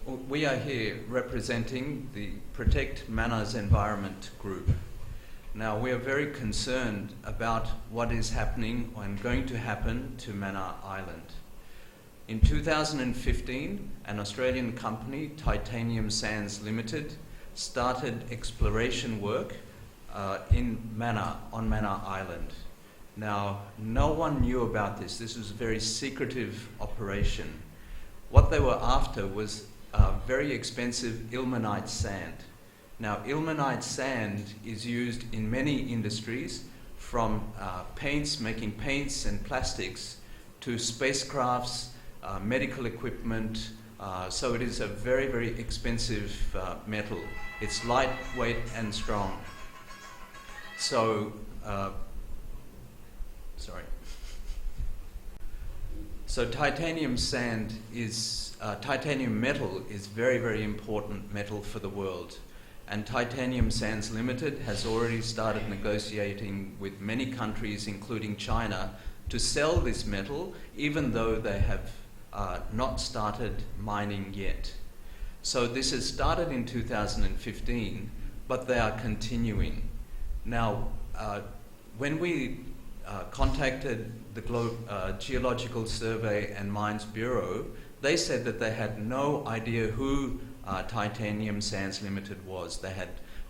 We are here representing the Protect Manna's Environment Group. Now, we are very concerned about what is happening and going to happen to Manna Island. In 2015, an Australian company, Titanium Sands Limited, started exploration work on Manna Island. Now, no one knew about this. This was a very secretive operation. What they were after was very expensive ilmenite sand. Now, ilmenite sand is used in many industries, from paints, making paints and plastics, to spacecrafts, medical equipment. So it is a very, very expensive metal. It's lightweight and strong. So, So titanium metal is very, very important metal for the world. And Titanium Sands Limited has already started negotiating with many countries, including China, to sell this metal, even though they have not started mining yet. So this has started in 2015, but they are continuing. Now, when we contacted the Geological Survey and Mines Bureau, they said that they had no idea who Titanium Sands Limited was. They had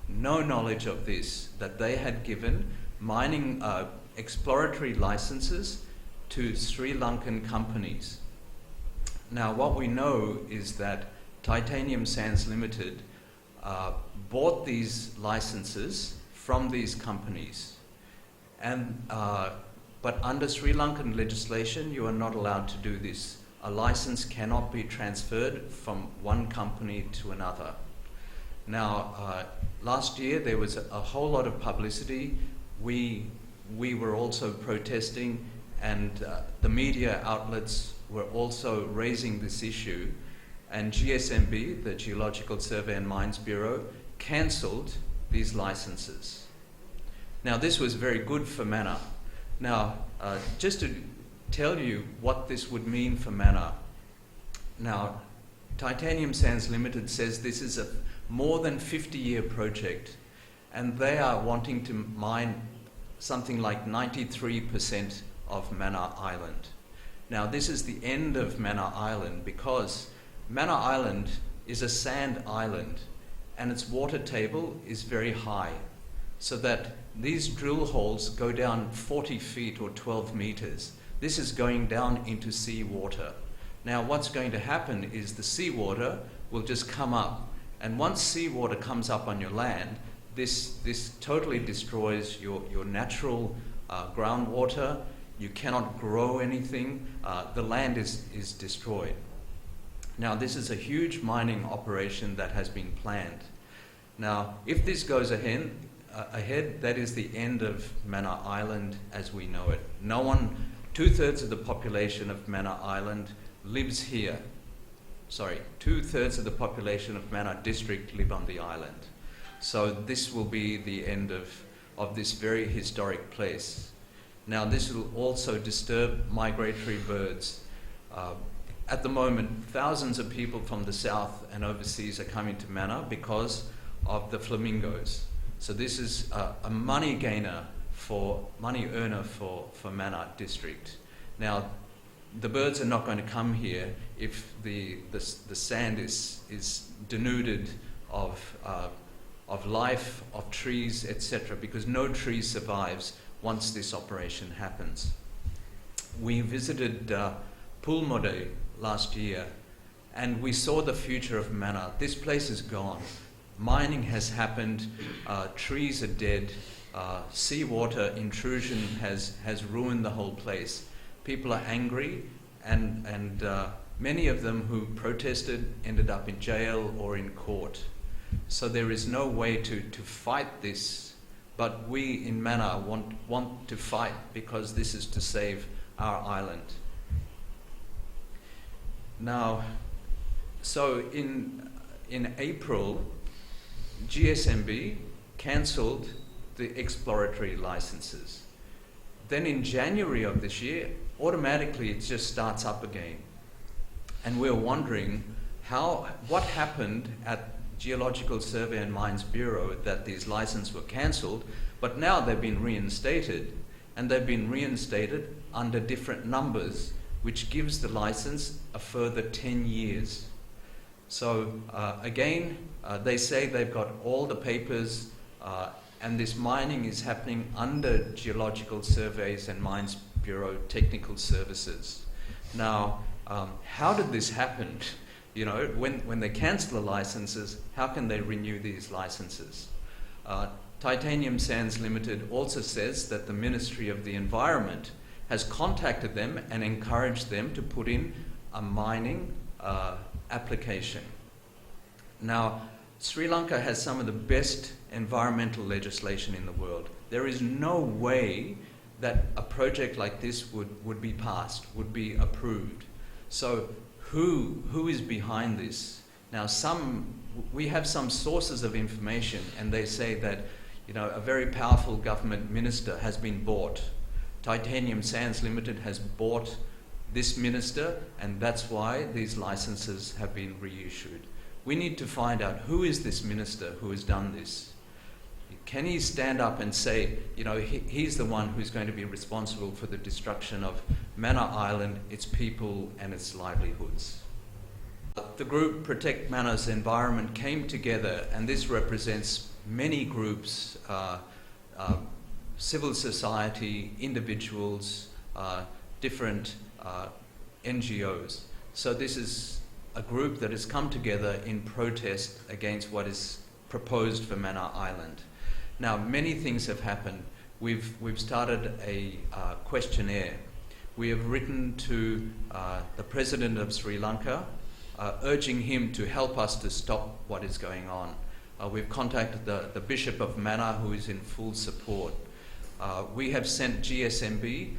no knowledge of this, that they had given mining exploratory licenses to Sri Lankan companies. Now, what we know is that Titanium Sands Limited bought these licenses from these companies. And but under Sri Lankan legislation, you are not allowed to do this. A license cannot be transferred from one company to another. Now, last year there was a whole lot of publicity. We were also protesting, and the media outlets were also raising this issue. And GSMB, the Geological Survey and Mines Bureau, cancelled these licenses. Now, this was very good for Manna. Now, just to tell you what this would mean for Manna. Now, Titanium Sands Limited says this is a more than 50-year project, and they are wanting to mine something like 93% of Manna Island. Now, this is the end of Manna Island, because Manna Island is a sand island, and its water table is very high, so that these drill holes go down 40 feet or 12 meters. This is going down into seawater. Now, what's going to happen is the seawater will just come up, and once seawater comes up on your land, this totally destroys your natural groundwater. You cannot grow anything. The land is destroyed. Now, this is a huge mining operation that has been planned. Now, if this goes ahead, that is the end of Manna Island as we know it. No one, 2/3 of the population of Manna Island lives here. Sorry, 2/3 of the population of Manna district live on the island. So this will be the end of this very historic place. Now, this will also disturb migratory birds. At the moment, thousands of people from the south and overseas are coming to Manna because of the flamingos. So this is a money earner for Manna district. Now, the birds are not going to come here if the sand is denuded of life, of trees, etc., because no tree survives once this operation happens. We visited Pulmode last year, and we saw the future of Manna. This place is gone. Mining has happened, trees are dead, seawater intrusion has ruined the whole place. People are angry, and many of them who protested ended up in jail or in court. So there is no way to fight this, but we in Manna want to fight, because this is to save our island. Now, so in April, GSMB cancelled the exploratory licenses. Then in January of this year, automatically it just starts up again. And we're wondering, what happened at Geological Survey and Mines Bureau that these licenses were cancelled, but now they've been reinstated, and they've been reinstated under different numbers, which gives the license a further 10 years. So again, they say they've got all the papers, and this mining is happening under Geological Surveys and Mines Bureau technical services. Now, how did this happen? You know, when they cancel the licenses, how can they renew these licenses? Titanium Sands Limited also says that the Ministry of the Environment has contacted them and encouraged them to put in a mining application. Now, Sri Lanka has some of the best environmental legislation in the world. There is no way that a project like this would be passed, would be approved. So who is behind this? Now, we have some sources of information, and they say that, you know, a very powerful government minister has been bought. Titanium Sands Limited has bought this minister, and that's why these licenses have been reissued. We need to find out who is this minister who has done this. Can he stand up and say, you know, he's the one who's going to be responsible for the destruction of Manor Island, its people, and its livelihoods? The group Protect Manor's Environment came together, and this represents many groups, civil society, individuals, different NGOs. So this is a group that has come together in protest against what is proposed for Manor Island. Now, many things have happened. We've started a questionnaire. We have written to the President of Sri Lanka, urging him to help us to stop what is going on. We've contacted the Bishop of Manor, who is in full support. We have sent GSMB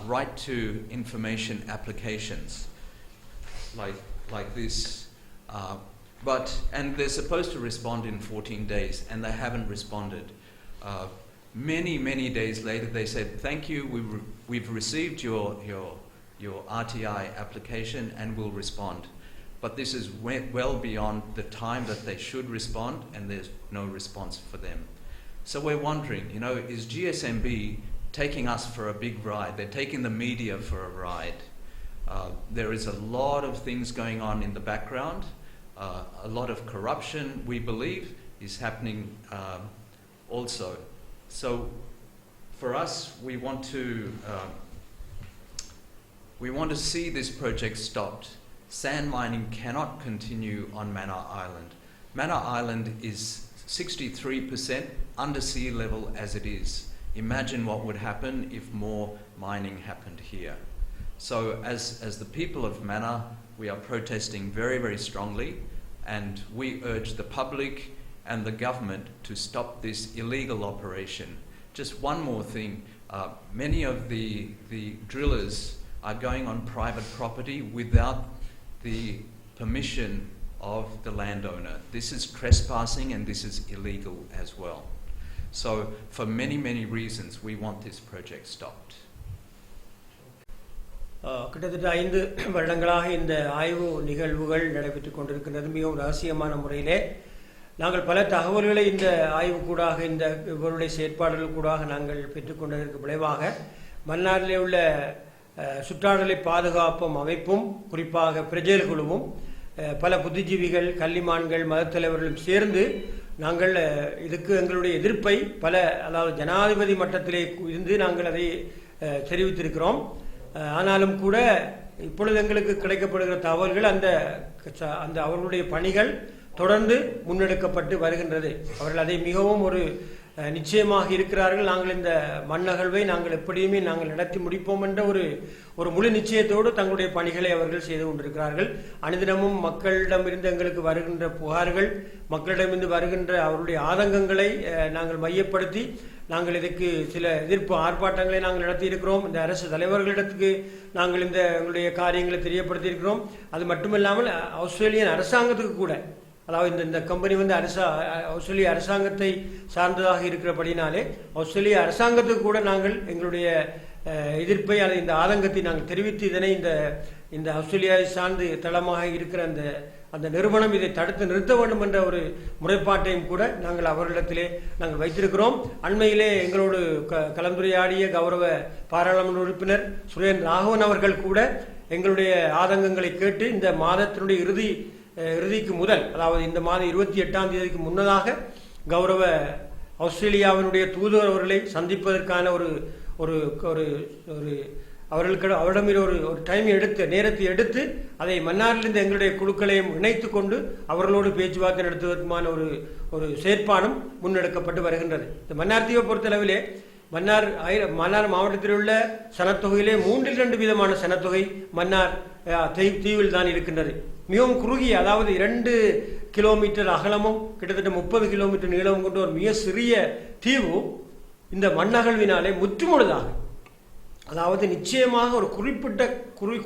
right to information applications like this. And they're supposed to respond in 14 days, and they haven't responded. Many days later, they said, "Thank you, we've received your RTI application and will respond." But this is well beyond the time that they should respond, and there's no response for them. So we're wondering, you know, is GSMB taking us for a big ride? They're taking the media for a ride. There is a lot of things going on in the background. A lot of corruption, we believe, is happening also. So for us, we want to see this project stopped. Sand mining cannot continue on Manor Island. Manor Island is 63% under sea level as it is. Imagine what would happen if more mining happened here. So as the people of Manor, we are protesting very strongly, and we urge the public and the government to stop this illegal operation. Just one more thing, many of the drillers are going on private property without the permission of the landowner. This is trespassing, and this is illegal as well. So for many reasons, we want this project stopped. கிட்டத்தட்ட 5 வருடங்களாக இந்த ஆய்வு நிகழ்வுகள் நடைபெற்றுக் கொண்டிருக்கின்றது. மிகவும் ரகசியமான முறையிலே நாங்கள் பல தகவல்களை இந்த ஆய்வு கூடாக, இந்த இவருடைய செயற்பாடுகள் கூடாக நாங்கள் பெற்றுக்கொண்டதற்கு விளைவாக மன்னாரிலே உள்ள சுற்றாடலை பாதுகாப்பும் அமைப்பும், குறிப்பாக பிரஜேல் குழுவும், பல புத்திஜீவிகள், கல்லிமான்கள், மதத்தலைவர்களும் சேர்ந்து நாங்கள் இதுக்கு எங்களுடைய எதிர்ப்பை அதாவது ஜனாதிபதி மட்டத்திலே இருந்து நாங்கள் அதை தெரிவித்திருக்கிறோம். ஆனாலும் கூட இப்பொழுது எங்களுக்கு கிடைக்கப்படுகிற தகவல்கள் அந்த அவர்களுடைய பணிகள் தொடர்ந்து முன்னெடுக்கப்பட்டு வருகின்றது. அவர்கள் அதை மிகவும் ஒரு நிச்சயமாக இருக்கிறார்கள். நாங்கள் இந்த மண்ணகழ்வை நாங்கள் எப்படியுமே நாங்கள் நடத்தி முடிப்போம் என்ற ஒரு முழு நிச்சயத்தோடு தங்களுடைய பணிகளை அவர்கள் செய்து கொண்டிருக்கிறார்கள். அனுதினமும் மக்களிடமிருந்து எங்களுக்கு வருகின்ற புகார்கள், மக்களிடமிருந்து வருகின்ற அவருடைய ஆதங்கங்களை நாங்கள் மையப்படுத்தி நாங்கள் இதுக்கு சில எதிர்ப்பு ஆர்ப்பாட்டங்களை நாங்கள் நடத்தி இருக்கிறோம். இந்த அரசு தலைவர்களிடத்துக்கு நாங்கள் எங்களுடைய காரியங்களை தெரியப்படுத்தி இருக்கிறோம். அது மட்டுமில்லாமல் ஆஸ்திரேலியன் அரசாங்கத்துக்கு கூட, அதாவது இந்த கம்பெனி ஆஸ்திரேலிய அரசாங்கத்தை சார்ந்ததாக இருக்கிறபடினாலே ஆஸ்திரேலிய அரசாங்கத்துக்கு கூட நாங்கள் எங்களுடைய எதிர்ப்பை இந்த ஆதங்கத்தை நாங்கள் தெரிவித்து இதனை இந்த ஆஸ்திரேலியாவை சார்ந்து தளமாக இருக்கிற அந்த நிறுவனம் இதை தடுத்து நிறுத்த வேண்டும் என்ற ஒரு முறைப்பாட்டையும் கூட நாங்கள் அவர்களிடத்திலே நாங்கள் வைத்திருக்கிறோம். அண்மையிலே எங்களோடு கலந்துரையாடிய கௌரவ பாராளுமன்ற உறுப்பினர் சுரேன் ராகவன் அவர்கள் கூட எங்களுடைய ஆதங்கங்களை கேட்டு இந்த மாதத்தினுடைய இறுதிக்கு முதல், அதாவது இந்த மாதம் 28ஆம் தேதிக்கு முன்னதாக கௌரவ ஆஸ்திரேலியாவினுடைய தூதுவர் அவர்களை சந்திப்பதற்கான ஒரு ஒரு ஒரு அவரிடம் ஒரு டைம் நேரத்தை எடுத்து அதை மன்னாரிலிருந்து எங்களுடைய குழுக்களையும் இணைத்து கொண்டு அவர்களோடு பேச்சுவார்த்தை நடத்துவதற்குமான ஒரு செயற்பாடும் முன்னெடுக்கப்பட்டு வருகின்றது. இந்த மன்னார் தீவை பொறுத்தளவிலே மன்னார் மாவட்டத்தில் உள்ள சனத்தொகையிலே 3 விதமான சனத்தொகை மன்னார் தீவில் தான் இருக்கின்றது. மிகவும் குறுகிய, அதாவது 2 கிலோமீட்டர் அகலமும் கிட்டத்தட்ட 30 கிலோமீட்டர் நீளமும் கொண்ட ஒரு மிக சிறிய தீவு இந்த மண்ணகழ்வினாலே முற்றுமுழுதாக, அதாவது நிச்சயமாக ஒரு குறிப்பிட்ட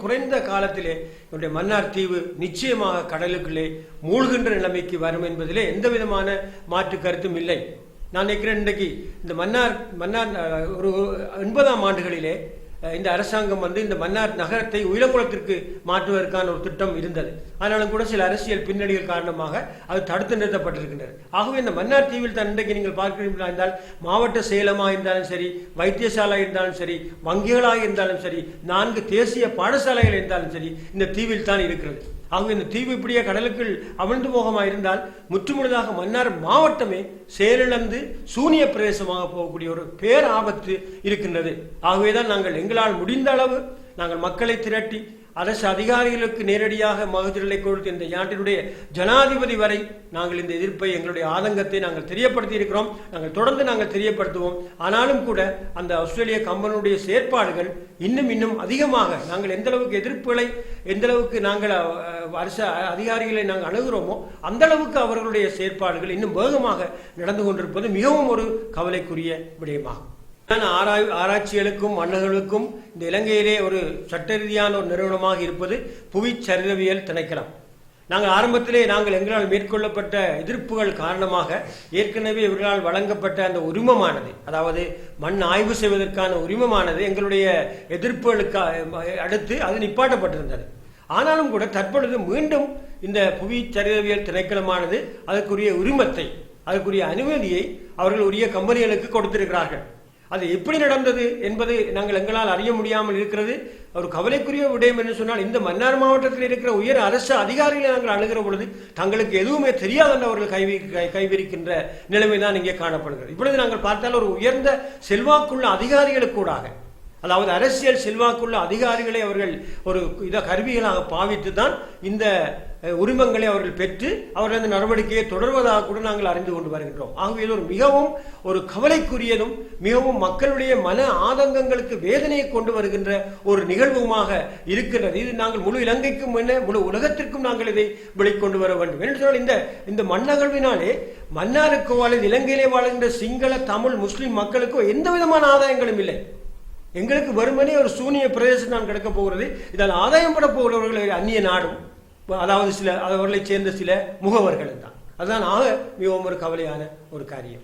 குறைந்த காலத்திலே என்னுடைய மன்னார் தீவு நிச்சயமாக கடலுக்குள்ளே மூழ்கின்ற நிலைமைக்கு வரும் என்பதிலே எந்த விதமான மாற்று கருத்தும் இல்லை. நான் நினைக்கிறேன் இன்றைக்கு இந்த மன்னார் ஒரு 80ஆம் ஆண்டுகளிலே இந்த அரசாங்கம் இந்த மன்னார் நகரத்தை உயிரக்குளத்திற்கு மாற்றுவதற்கான ஒரு திட்டம் இருந்தது. ஆனாலும் கூட சில அரசியல் பின்னணிகள் காரணமாக அது தடுத்து நிறுத்தப்பட்டிருக்கின்றது. ஆகவே இந்த மன்னார் தீவில் தான் இன்றைக்கு நீங்கள் பார்க்கிறீர்களா இருந்தால் மாவட்ட செயலமாக இருந்தாலும் சரி, வைத்தியசாலை இருந்தாலும் சரி, வங்கிகளாக இருந்தாலும் சரி, 4 தேசிய பாடசாலைகள் இருந்தாலும் சரி இந்த தீவில் தான் இருக்கிறது. ஆகவே இந்த தீவு இப்படியே கடலுக்குள் அமிழ்ந்து போகமா இருந்தால் முற்றுமுழுதாக மன்னார் மாவட்டமே செயலிழந்து சூனிய பிரதேசமாக போகக்கூடிய ஒரு பேராபத்து இருக்கின்றது. ஆகவேதான் நாங்கள் எங்களால் முடிந்த அளவு நாங்கள் மக்களை திரட்டி அரசு அதிகாரிகளுக்கு நேரடியாக மகஜரை கொடுத்து இந்த நாட்டினுடைய ஜனாதிபதி வரை நாங்கள் இந்த எதிர்ப்பை, எங்களுடைய ஆதங்கத்தை நாங்கள் தெரியப்படுத்தி இருக்கிறோம். நாங்கள் தொடர்ந்து நாங்கள் தெரியப்படுத்துவோம். ஆனாலும் கூட அந்த ஆஸ்திரேலிய கம்பெனியுடைய செயற்பாடுகள் இன்னும் அதிகமாக நாங்கள் எந்த அளவுக்கு எதிர்ப்புகளை, எந்த அளவுக்கு நாங்கள் அரசு அதிகாரிகளை நாங்கள் அணுகிறோமோ அந்த அளவுக்கு அவர்களுடைய செயற்பாடுகள் இன்னும் வேகமாக நடந்து கொண்டிருப்பது மிகவும் ஒரு கவலைக்குரிய விடயமாகும். ஆராய்ச்சிகளுக்கும் மன்னர்களுக்கும் இந்த இலங்கையிலே ஒரு சட்ட ரீதியான ஒரு நிறுவனமாக இருப்பது புவி சரிதவியல் திணைக்களம். நாங்கள் ஆரம்பத்திலே எங்களால் மேற்கொள்ளப்பட்ட எதிர்ப்புகள் காரணமாக ஏற்கனவே இவர்களால் வழங்கப்பட்ட அந்த உரிமமானது, அதாவது மண் ஆய்வு செய்வதற்கான உரிமமானது எங்களுடைய எதிர்ப்புகளுக்கு அடுத்து அது நிப்பாட்டப்பட்டிருந்தது. ஆனாலும் கூட தற்பொழுது மீண்டும் இந்த புவி சரிதவியல் திணைக்களமானது அதற்குரிய உரிமத்தை, அதற்குரிய அனுமதியை அவர்கள் உரிய கம்பெனிகளுக்கு கொடுத்திருக்கிறார்கள். அது எப்படி நடந்தது என்பது எங்களால் அறிய முடியாமல் இருக்கிறது. ஒரு கவலைக்குரிய விடயம் என்று சொன்னால், இந்த மன்னார் மாவட்டத்தில் இருக்கிற உயர் அரசு அதிகாரிகளை நாங்கள் அணுகிற பொழுது தங்களுக்கு எதுவுமே தெரியாத அவர்கள் கைவிரிக்கின்ற நிலைமைதான் இங்கே காணப்படுகிறது. இப்பொழுது நாங்கள் பார்த்தால் ஒரு உயர்ந்த செல்வாக்குள்ள அதிகாரிகளுக்கூடாக, அதாவது அரசியல் செல்வாக்குள்ள அதிகாரிகளை அவர்கள் ஒரு கருவிகளாக பாவித்து தான் இந்த உரிமங்களை அவர்கள் பெற்று அவர்கள் அந்த நடவடிக்கையை தொடர்வதாக கூட நாங்கள் அறிந்து கொண்டு வருகின்றோம். ஆகவே இது மிகவும் ஒரு கவலைக்குரியதும் மிகவும் மக்களுடைய மன ஆதங்கங்களுக்கு வேதனையை கொண்டு வருகின்ற ஒரு நிகழ்வுமாக இருக்கிறது. இது நாங்கள் முழு இலங்கைக்கும் முழு உலகத்திற்கும் நாங்கள் இதை வெளிக்கொண்டு வர வேண்டும் என்று சொன்னால், இந்த மண்ணகழ்வினாலே மன்னாருக்கோ அல்லது இலங்கையிலே வாழ்கின்ற சிங்கள, தமிழ், முஸ்லிம் மக்களுக்கோ எந்த விதமான ஆதாயங்களும் இல்லை. எங்களுக்கு வெறுமனே ஒரு சூனிய பிரதேசம் தான் கிடைக்க போகிறது. இதால் ஆதாயம் பட போகிறவர்கள் அந்நிய நாடும், அதாவது அவர்களை சேர்ந்த சில முகவர்கள் தான். அதுதான் மிகவும் ஒரு கவலையான ஒரு காரியம்.